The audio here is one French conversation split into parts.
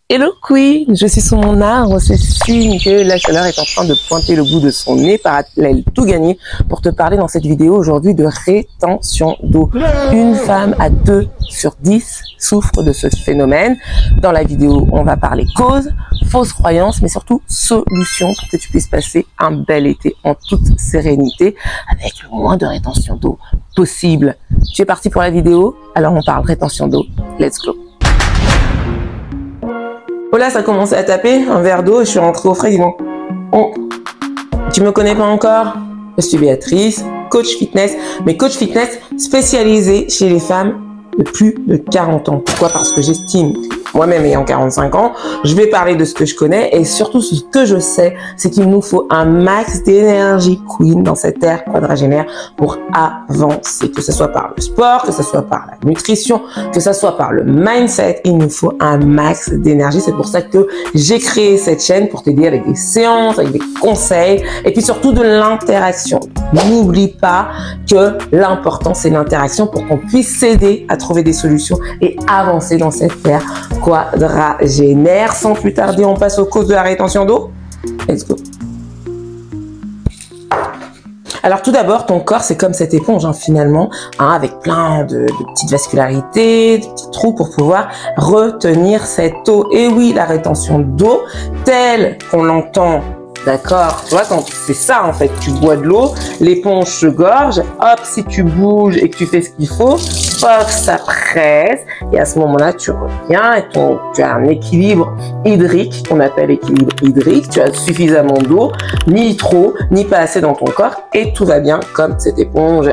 Hello Queen, je suis sous mon arbre, c'est signe que la chaleur est en train de pointer le bout de son nez, parallèle tout gagné, pour te parler dans cette vidéo aujourd'hui de rétention d'eau. Une femme à 2 sur 10 souffre de ce phénomène. Dans la vidéo, on va parler causes, fausses croyances, mais surtout solutions pour que tu puisses passer un bel été en toute sérénité avec le moins de rétention d'eau possible. Tu es parti pour la vidéo? Alors on parle rétention d'eau. Let's go! Oh là, ça a commencé à taper, un verre d'eau, et je suis rentrée au frais, dis-moi. Oh, tu me connais pas encore? Je suis Béatrice, coach fitness, mais coach fitness spécialisé chez les femmes de plus de 40 ans. Pourquoi? Parce que j'estime, moi-même ayant 45 ans, je vais parler de ce que je connais et surtout ce que je sais, c'est qu'il nous faut un max d'énergie Queen dans cette ère quadragénaire pour avancer, que ce soit par le sport, que ce soit par la nutrition, que ce soit par le mindset, il nous faut un max d'énergie. C'est pour ça que j'ai créé cette chaîne pour t'aider avec des séances, avec des conseils et puis surtout de l'interaction. N'oublie pas que l'important c'est l'interaction pour qu'on puisse s'aider à trouver des solutions et avancer dans cette ère quadragénaire. Sans plus tarder, on passe aux causes de la rétention d'eau. Let's go. Alors tout d'abord, ton corps, c'est comme cette éponge finalement, avec plein de petites vascularités, de petits trous pour pouvoir retenir cette eau. Et oui, la rétention d'eau, telle qu'on l'entend, d'accord, tu vois, quand c'est ça en fait, tu bois de l'eau, l'éponge se gorge, hop, si tu bouges et que tu fais ce qu'il faut, hop, ça presse, et à ce moment-là, tu reviens et tu as un équilibre hydrique, qu'on appelle équilibre hydrique, tu as suffisamment d'eau, ni trop, ni pas assez dans ton corps, et tout va bien comme cette éponge.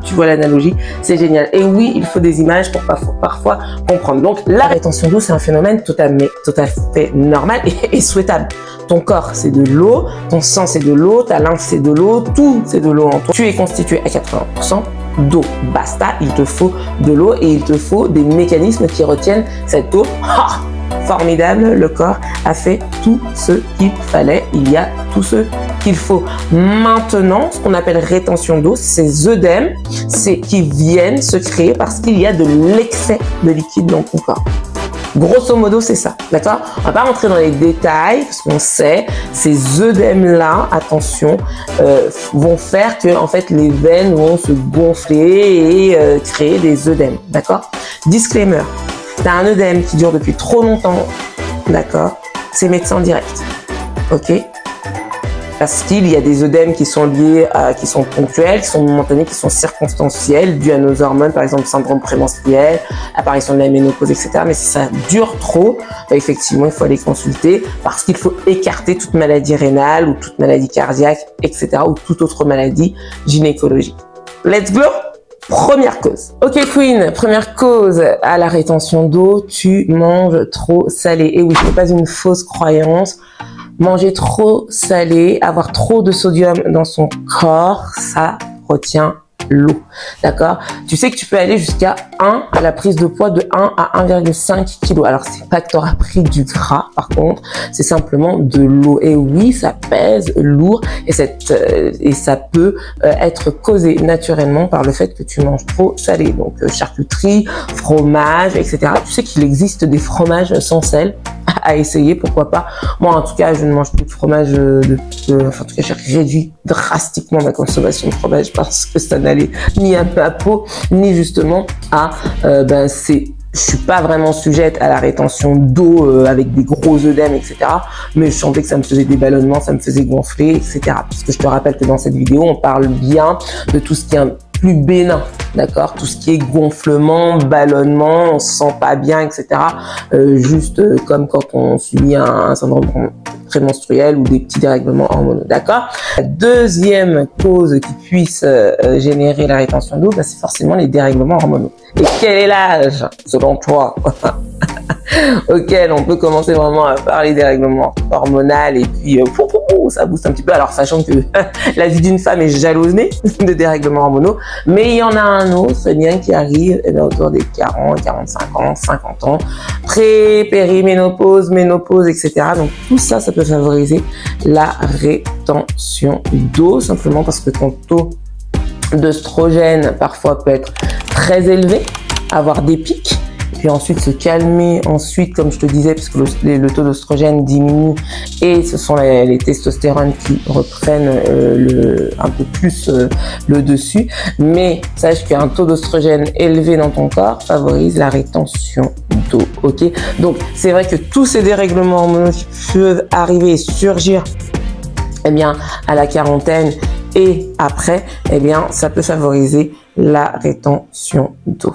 Tu vois l'analogie, c'est génial. Et oui, il faut des images pour parfois comprendre. Donc, la rétention d'eau, c'est un phénomène tout à fait normal et souhaitable. Ton corps, c'est de l'eau, ton sang, c'est de l'eau, ta lymphe, c'est de l'eau, tout, c'est de l'eau en toi. Tu es constitué à 80% d'eau. Basta, il te faut de l'eau et il te faut des mécanismes qui retiennent cette eau. Ah, formidable, le corps a fait tout ce qu'il fallait, il y a tout ce qu'il faut. Maintenant, ce qu'on appelle rétention d'eau, ces œdèmes, c'est qui viennent se créer parce qu'il y a de l'excès de liquide dans ton corps. Grosso modo, c'est ça, d'accord? On va pas rentrer dans les détails, parce qu'on sait, ces œdèmes-là, attention, vont faire que, en fait, les veines vont se gonfler et créer des œdèmes, d'accord? Disclaimer, t'as un œdème qui dure depuis trop longtemps, d'accord? C'est médecin direct, ok? Parce qu'il y a des œdèmes qui sont liés qui sont ponctuels, qui sont momentanés, qui sont circonstanciels, dus à nos hormones, par exemple syndrome prémenstruel, apparition de la ménopause, etc. Mais si ça dure trop, bah effectivement, il faut aller consulter parce qu'il faut écarter toute maladie rénale ou toute maladie cardiaque, etc. ou toute autre maladie gynécologique. Let's go! Première cause. Ok Queen, première cause à la rétention d'eau, tu manges trop salé. Et oui, ce n'est pas une fausse croyance. Manger trop salé, avoir trop de sodium dans son corps, ça retient l'eau, d'accord? Tu sais que tu peux aller jusqu'à 1 à la prise de poids de 1 à 1,5 kg. Alors, c'est pas que tu auras pris du gras, par contre, c'est simplement de l'eau. Et oui, ça pèse lourd et ça peut être causé naturellement par le fait que tu manges trop salé. Donc, charcuterie, fromage, etc. Tu sais qu'il existe des fromages sans sel à essayer, pourquoi pas. Moi, en tout cas, je ne mange plus de fromage enfin, en tout cas, j'ai réduit drastiquement ma consommation de fromage parce que ça n'allait ni à ma peau, ni justement à, je suis pas vraiment sujette à la rétention d'eau avec des gros œdèmes, etc. Mais je sentais que ça me faisait des ballonnements, ça me faisait gonfler, etc. Parce que je te rappelle que dans cette vidéo, on parle bien de tout ce qui est plus bénin, d'accord? Tout ce qui est gonflement, ballonnement, on se sent pas bien, etc. Juste comme quand on subit un syndrome prémenstruel ou des petits dérèglements hormonaux, d'accord? La deuxième cause qui puisse générer la rétention d'eau, c'est forcément les dérèglements hormonaux. Et quel est l'âge, selon toi, auquel on peut commencer vraiment à parler des règlements hormonaux et puis ça booste un petit peu, alors sachant que la vie d'une femme est jalonnée de dérèglements hormonaux, mais il y en a un autre bien qui arrive autour des 40, 45 ans, 50 ans, périménopause, ménopause, etc. Donc tout ça, ça peut favoriser la rétention d'eau, simplement parce que ton taux d'œstrogène parfois peut être très élevé, avoir des pics. puis ensuite se calmer ensuite, comme je te disais, parce que le taux d'oestrogène diminue et ce sont les testostérones qui reprennent un peu plus le dessus. Mais sache qu'un taux d'oestrogène élevé dans ton corps favorise la rétention d'eau, ok? Donc c'est vrai que tous ces dérèglements hormonaux qui peuvent arriver et surgir eh bien, à la quarantaine et après, eh bien, ça peut favoriser la rétention d'eau.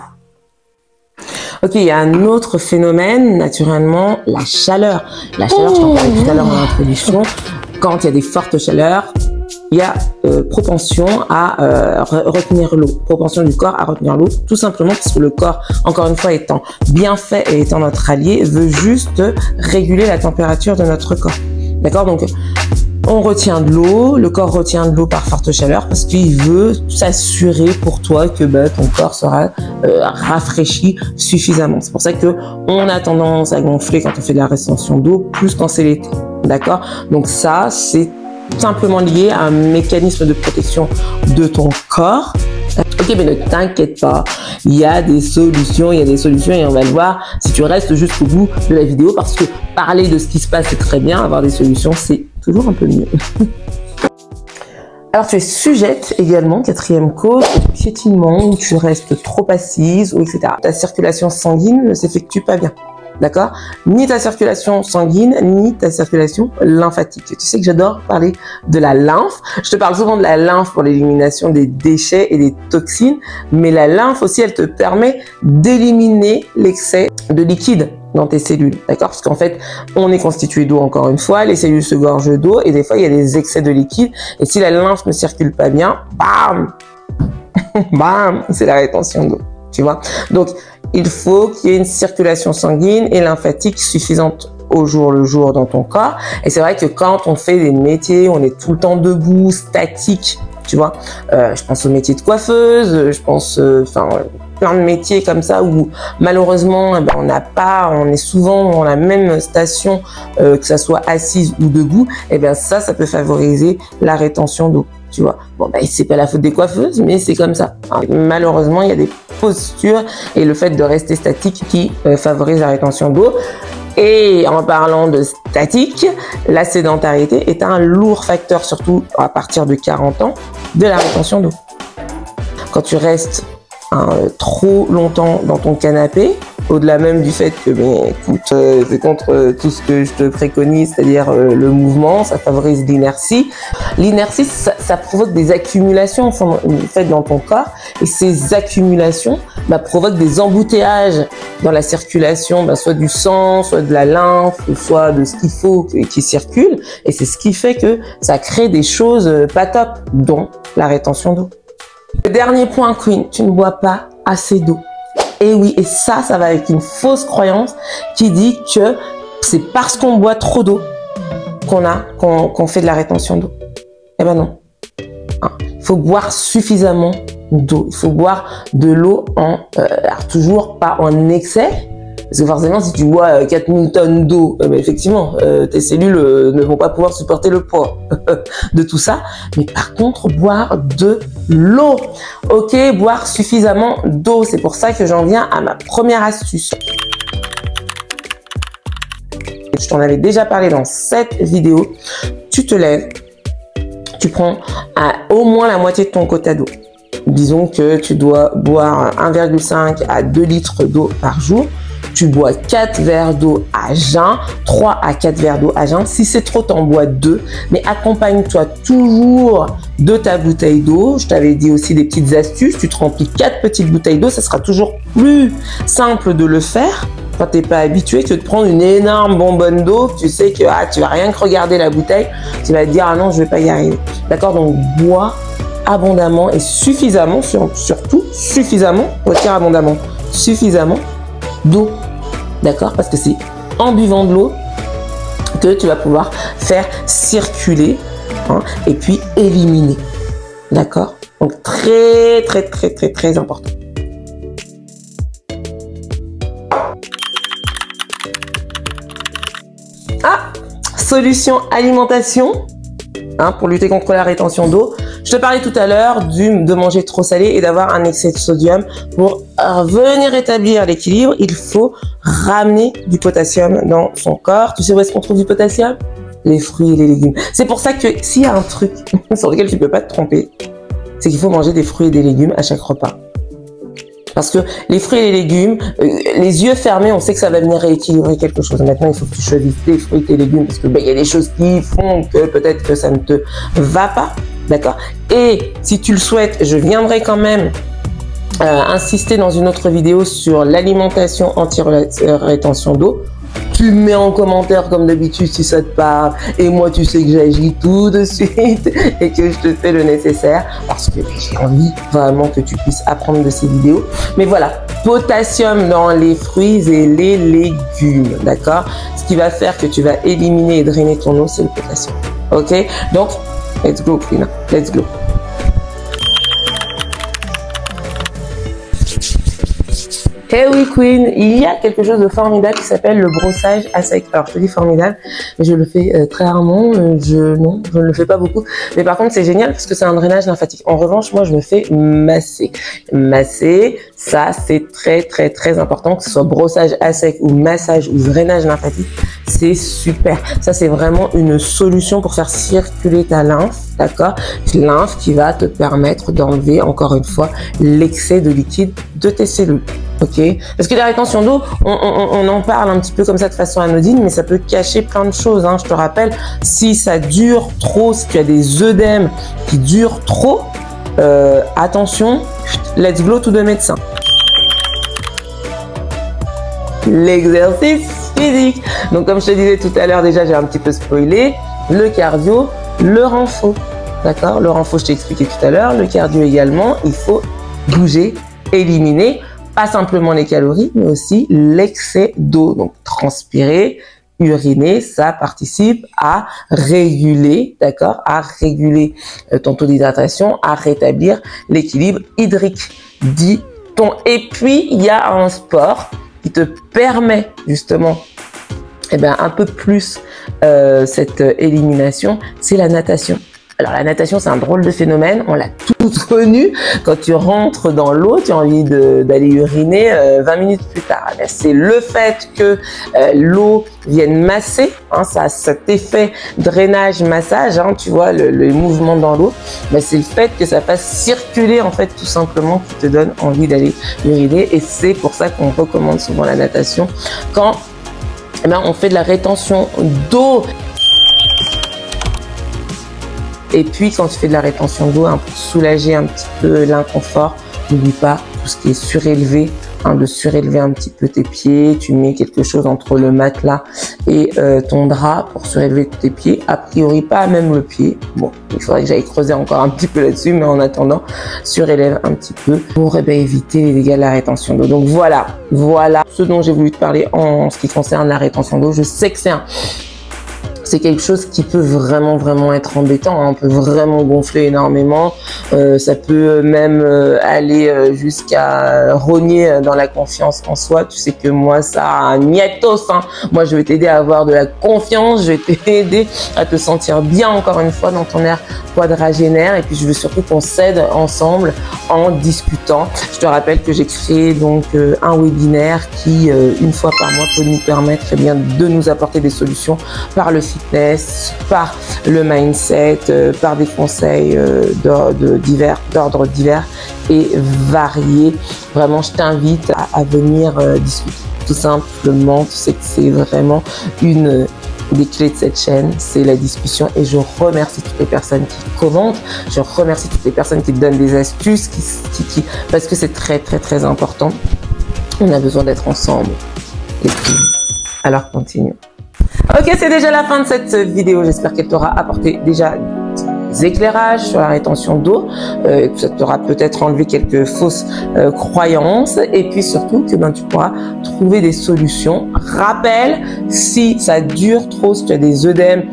Ok, il y a un autre phénomène, naturellement, la chaleur. La chaleur, je t'en parlais tout à l'heure en introduction. Quand il y a des fortes chaleurs, il y a propension à retenir l'eau, propension du corps à retenir l'eau, tout simplement parce que le corps, encore une fois, étant bien fait et étant notre allié, veut juste réguler la température de notre corps. D'accord? Donc, on retient de l'eau, le corps retient de l'eau par forte chaleur parce qu'il veut s'assurer pour toi que ton corps sera rafraîchi suffisamment. C'est pour ça que on a tendance à gonfler quand on fait de la rétention d'eau plus quand c'est l'été. D'accord? Donc ça, c'est simplement lié à un mécanisme de protection de ton corps. Ok, mais ne t'inquiète pas, il y a des solutions et on va le voir si tu restes jusqu'au bout de la vidéo parce que parler de ce qui se passe c'est très bien, avoir des solutions c'est toujours un peu mieux. Alors tu es sujette également, quatrième cause, au piétinement où tu restes trop assise ou etc. Ta circulation sanguine ne s'effectue pas bien. D'accord? Ni ta circulation sanguine, ni ta circulation lymphatique. Tu sais que j'adore parler de la lymphe. Je te parle souvent de la lymphe pour l'élimination des déchets et des toxines, mais la lymphe aussi, elle te permet d'éliminer l'excès de liquide dans tes cellules, d'accord? Parce qu'en fait, on est constitué d'eau encore une fois, les cellules se gorgent d'eau et des fois, il y a des excès de liquide et si la lymphe ne circule pas bien, bam, bam, c'est la rétention d'eau, tu vois? Donc, il faut qu'il y ait une circulation sanguine et lymphatique suffisante au jour le jour dans ton corps. Et c'est vrai que quand on fait des métiers, on est tout le temps debout, statique, tu vois. Je pense au métier de coiffeuse, je pense, plein de métiers comme ça où malheureusement, on est souvent dans la même station, que ça soit assise ou debout. Et bien ça peut favoriser la rétention d'eau. Tu vois, c'est pas la faute des coiffeuses, mais c'est comme ça. Malheureusement, il y a des postures et le fait de rester statique qui favorise la rétention d'eau. Et en parlant de statique, la sédentarité est un lourd facteur, surtout à partir de 40 ans, de la rétention d'eau. Quand tu restes trop longtemps dans ton canapé, au-delà même du fait que, écoute, c'est contre tout ce que je te préconise, c'est-à-dire le mouvement, ça favorise l'inertie. L'inertie, ça provoque des accumulations en fait dans ton corps, et ces accumulations provoquent des embouteillages dans la circulation, soit du sang, soit de la lymphe, soit de ce qu'il faut qui circule, et c'est ce qui fait que ça crée des choses pas top, dont la rétention d'eau. Le dernier point, Queen, tu ne bois pas assez d'eau. Et oui, et ça va avec une fausse croyance qui dit que c'est parce qu'on boit trop d'eau qu'on fait de la rétention d'eau. Eh ben non. Il faut boire suffisamment d'eau. Il faut boire de l'eau toujours pas en excès. Parce que forcément, si tu bois 4000 tonnes d'eau, effectivement, tes cellules ne vont pas pouvoir supporter le poids de tout ça. Mais par contre, boire de l'eau. Ok, boire suffisamment d'eau. C'est pour ça que j'en viens à ma première astuce. Je t'en avais déjà parlé dans cette vidéo. Tu te lèves, tu prends au moins la moitié de ton quota d'eau. Disons que tu dois boire 1,5 à 2 litres d'eau par jour. Tu bois 4 verres d'eau à jeun, 3 à 4 verres d'eau à jeun. Si c'est trop, t'en bois 2. Mais accompagne-toi toujours de ta bouteille d'eau. Je t'avais dit aussi des petites astuces. Tu te remplis 4 petites bouteilles d'eau. Ça sera toujours plus simple de le faire quand t'es pas habitué que de prendre une énorme bonbonne d'eau. Tu sais que tu vas rien que regarder la bouteille. Tu vas te dire, ah non, je vais pas y arriver. D'accord? Donc, bois abondamment et suffisamment, surtout suffisamment, retire abondamment, suffisamment d'eau, d'accord? Parce que c'est en buvant de l'eau que tu vas pouvoir faire circuler et puis éliminer, d'accord? Donc très très très très très important. Solution alimentation pour lutter contre la rétention d'eau. Je te parlais tout à l'heure de manger trop salé et d'avoir un excès de sodium pour venir établir l'équilibre, il faut ramener du potassium dans son corps. Tu sais où est-ce qu'on trouve du potassium? Les fruits et les légumes. C'est pour ça que s'il y a un truc sur lequel tu peux pas te tromper, c'est qu'il faut manger des fruits et des légumes à chaque repas. Parce que les fruits et les légumes, les yeux fermés, on sait que ça va venir rééquilibrer quelque chose. Maintenant, il faut que tu choisisses tes fruits et tes légumes parce que il y a des choses qui font que peut-être que ça ne te va pas, d'accord? Et si tu le souhaites, je viendrai quand même insister dans une autre vidéo sur l'alimentation anti-rétention d'eau. Tu me mets en commentaire comme d'habitude si ça te parle et moi tu sais que j'agis tout de suite et que je te fais le nécessaire parce que j'ai envie vraiment que tu puisses apprendre de ces vidéos. Mais voilà, potassium dans les fruits et les légumes, d'accord? Ce qui va faire que tu vas éliminer et drainer ton eau, c'est le potassium. Ok? Donc, let's go Queen, let's go. Eh oui Queen, il y a quelque chose de formidable qui s'appelle le brossage à sec. Alors je te dis formidable, mais je le fais très rarement, je ne le fais pas beaucoup. Mais par contre c'est génial parce que c'est un drainage lymphatique. En revanche, moi je me fais masser. Masser, ça c'est très important, que ce soit brossage à sec ou massage ou drainage lymphatique, c'est super. Ça c'est vraiment une solution pour faire circuler ta lymphe, d'accord? Lymphe qui va te permettre d'enlever encore une fois l'excès de liquide de tes cellules. Ok, parce que la rétention d'eau, on en parle un petit peu comme ça de façon anodine, mais ça peut cacher plein de choses. Hein. Je te rappelle, si ça dure trop, si tu as des œdèmes qui durent trop, attention, let's go to the médecin. L'exercice physique. Donc comme je te disais tout à l'heure, déjà j'ai un petit peu spoilé, le cardio, le renfo. D'accord, le renfo je t'ai expliqué tout à l'heure, le cardio également, il faut bouger, éliminer. Pas simplement les calories, mais aussi l'excès d'eau. Donc, transpirer, uriner, ça participe à réguler, d'accord, à réguler ton taux d'hydratation, à rétablir l'équilibre hydrique, dit-on. Et puis, il y a un sport qui te permet justement, un peu plus cette élimination, c'est la natation. Alors la natation, c'est un drôle de phénomène, on l'a tous connu. Quand tu rentres dans l'eau, tu as envie d'aller uriner 20 minutes plus tard. C'est le fait que l'eau vienne masser, hein, ça a cet effet drainage-massage, hein, tu vois, le mouvement dans l'eau. C'est le fait que ça fasse circuler, en fait, tout simplement, qui te donne envie d'aller uriner. Et c'est pour ça qu'on recommande souvent la natation quand on fait de la rétention d'eau. Et puis, quand tu fais de la rétention d'eau, pour soulager un petit peu l'inconfort, n'oublie pas tout ce qui est surélevé, de surélever un petit peu tes pieds. Tu mets quelque chose entre le matelas et ton drap pour surélever tes pieds. A priori, pas même le pied. Bon, il faudrait que j'aille creuser encore un petit peu là-dessus, mais en attendant, surélève un petit peu pour éviter les dégâts de la rétention d'eau. Donc voilà ce dont j'ai voulu te parler en ce qui concerne la rétention d'eau. Je sais que c'est quelque chose qui peut vraiment être embêtant, hein. On peut vraiment gonfler énormément, ça peut même aller jusqu'à rogner dans la confiance en soi. Tu sais que moi ça niatos, hein. Moi je vais t'aider à avoir de la confiance, je vais t'aider à te sentir bien encore une fois dans ton air quadragénaire, et puis je veux surtout qu'on s'aide ensemble en discutant. Je te rappelle que j'ai créé donc un webinaire qui une fois par mois peut nous permettre de nous apporter des solutions par le fitness, par le mindset, par des conseils d'ordre divers et variés. Vraiment, je t'invite à venir discuter. Tout simplement, tu sais que c'est vraiment une des clés de cette chaîne, c'est la discussion, et je remercie toutes les personnes qui commentent, je remercie toutes les personnes qui te donnent des astuces, parce que c'est très important. On a besoin d'être ensemble. Et puis, alors continuons. Ok, c'est déjà la fin de cette vidéo. J'espère qu'elle t'aura apporté déjà des éclairages sur la rétention d'eau, que ça t'aura peut-être enlevé quelques fausses croyances, et puis surtout que tu pourras trouver des solutions. Rappel, si ça dure trop, si tu as des œdèmes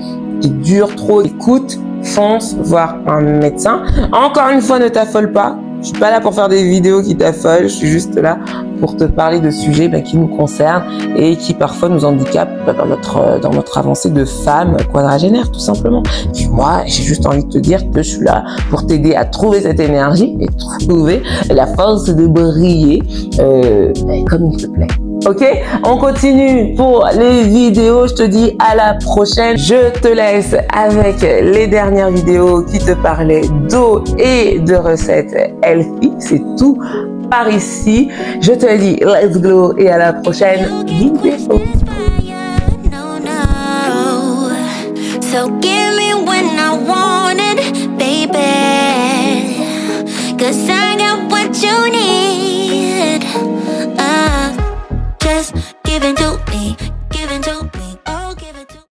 qui durent trop, écoute, fonce voir un médecin. Encore une fois, ne t'affole pas. Je suis pas là pour faire des vidéos qui t'affolent, je suis juste là pour te parler de sujets qui nous concernent et qui parfois nous handicapent dans notre avancée de femme quadragénaire, tout simplement. Et puis moi, j'ai juste envie de te dire que je suis là pour t'aider à trouver cette énergie et trouver la force de briller comme il te plaît. Ok, on continue pour les vidéos. Je te dis à la prochaine. Je te laisse avec les dernières vidéos qui te parlaient d'eau et de recettes healthy. C'est tout par ici. Je te dis let's go et à la prochaine vidéo. So give me when I want it, baby, 'cause I got what you need.